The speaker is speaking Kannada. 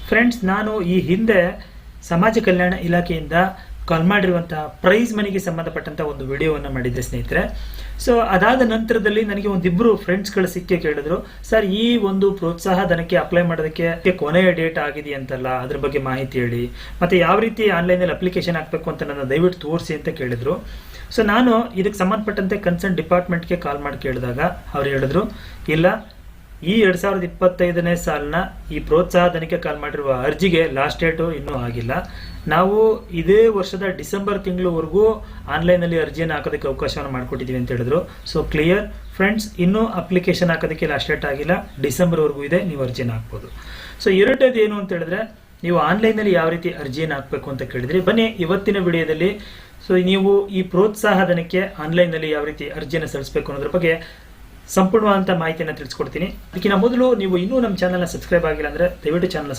ಫ್ರೆಂಡ್ಸ್, ನಾನು ಈ ಹಿಂದೆ ಸಮಾಜ ಕಲ್ಯಾಣ ಇಲಾಖೆಯಿಂದ ಕಾಲ್ ಮಾಡಿರುವಂತಹ ಪ್ರೈಸ್ ಮನಿಗೆ ಸಂಬಂಧಪಟ್ಟಂತ ಒಂದು ವಿಡಿಯೋವನ್ನು ಮಾಡಿದ್ದೆ ಸ್ನೇಹಿತರೆ. ಸೊ ಅದಾದ ನಂತರದಲ್ಲಿ ನನಗೆ ಒಂದಿಬ್ರು ಫ್ರೆಂಡ್ಸ್ಗಳು ಸಿಕ್ಕಿ ಕೇಳಿದ್ರು, ಸರ್ ಈ ಒಂದು ಪ್ರೋತ್ಸಾಹ ಧನಕ್ಕೆ ಅಪ್ಲೈ ಮಾಡೋದಕ್ಕೆ ಕೊನೆಯ ಡೇಟ್ ಆಗಿದೆ ಅಂತಲ್ಲ, ಅದ್ರ ಬಗ್ಗೆ ಮಾಹಿತಿ ಹೇಳಿ, ಮತ್ತೆ ಯಾವ ರೀತಿ ಆನ್ಲೈನಲ್ಲಿ ಅಪ್ಲಿಕೇಶನ್ ಹಾಕಬೇಕು ಅಂತ ನನ್ನ ದಯವಿಟ್ಟು ತೋರಿಸಿ ಅಂತ ಕೇಳಿದ್ರು. ಸೊ ನಾನು ಇದಕ್ಕೆ ಸಂಬಂಧಪಟ್ಟಂತೆ ಕನ್ಸರ್ನ್ ಡಿಪಾರ್ಟ್ಮೆಂಟ್ಗೆ ಕಾಲ್ ಮಾಡಿ ಕೇಳಿದಾಗ ಅವ್ರು ಹೇಳಿದ್ರು, ಇಲ್ಲ, ಈ 2025ನೇ ಸಾಲಿನ ಈ ಪ್ರೋತ್ಸಾಹ ಧನಕ್ಕೆ ಕಾಲ್ ಮಾಡಿರುವ ಅರ್ಜಿಗೆ ಲಾಸ್ಟ್ ಡೇಟು ಇನ್ನೂ ಆಗಿಲ್ಲ. ನಾವು ಇದೇ ವರ್ಷದ ಡಿಸೆಂಬರ್ ತಿಂಗಳವರೆಗೂ ಆನ್ಲೈನಲ್ಲಿ ಅರ್ಜಿಯನ್ನು ಹಾಕೋದಕ್ಕೆ ಅವಕಾಶವನ್ನು ಮಾಡಿಕೊಟ್ಟಿದ್ದೀವಿ ಅಂತ ಹೇಳಿದ್ರು. ಸೊ ಕ್ಲಿಯರ್ ಫ್ರೆಂಡ್ಸ್, ಇನ್ನೂ ಅಪ್ಲಿಕೇಶನ್ ಹಾಕೋದಕ್ಕೆ ಲಾಸ್ಟ್ ಡೇಟ್ ಆಗಿಲ್ಲ, ಡಿಸೆಂಬರ್ವರೆಗೂ ಇದೆ, ನೀವು ಅರ್ಜಿಯನ್ನು ಹಾಕ್ಬೋದು. ಸೊ ಎರಡನೇದು ಏನು ಅಂತ ಹೇಳಿದ್ರೆ, ನೀವು ಆನ್ಲೈನಲ್ಲಿ ಯಾವ ರೀತಿ ಅರ್ಜಿಯನ್ನು ಹಾಕಬೇಕು ಅಂತ ಕೇಳಿದ್ರಿ. ಬನ್ನಿ ಇವತ್ತಿನ ವಿಡಿಯೋದಲ್ಲಿ ನೀವು ಈ ಪ್ರೋತ್ಸಾಹ ಧನಕ್ಕೆ ಆನ್ಲೈನಲ್ಲಿ ಯಾವ ರೀತಿ ಅರ್ಜಿಯನ್ನು ಸಲ್ಲಿಸಬೇಕು ಅನ್ನೋದ್ರ ಬಗ್ಗೆ ಸಂಪೂರ್ಣವಾದಂಥ ಮಾಹಿತಿಯನ್ನು ತಿಳಿಸ್ಕೊಡ್ತೀನಿ. ಅದಕ್ಕಿಂತ ಮೊದಲು ನೀವು ಇನ್ನೂ ನಮ್ಮ ಚಾನಲ್ನ ಸಬ್ಸ್ಕ್ರೈಬ್ ಆಗಿಲ್ಲ ಅಂದರೆ ದಯವಿಟ್ಟು ಚಾನಲ್ನ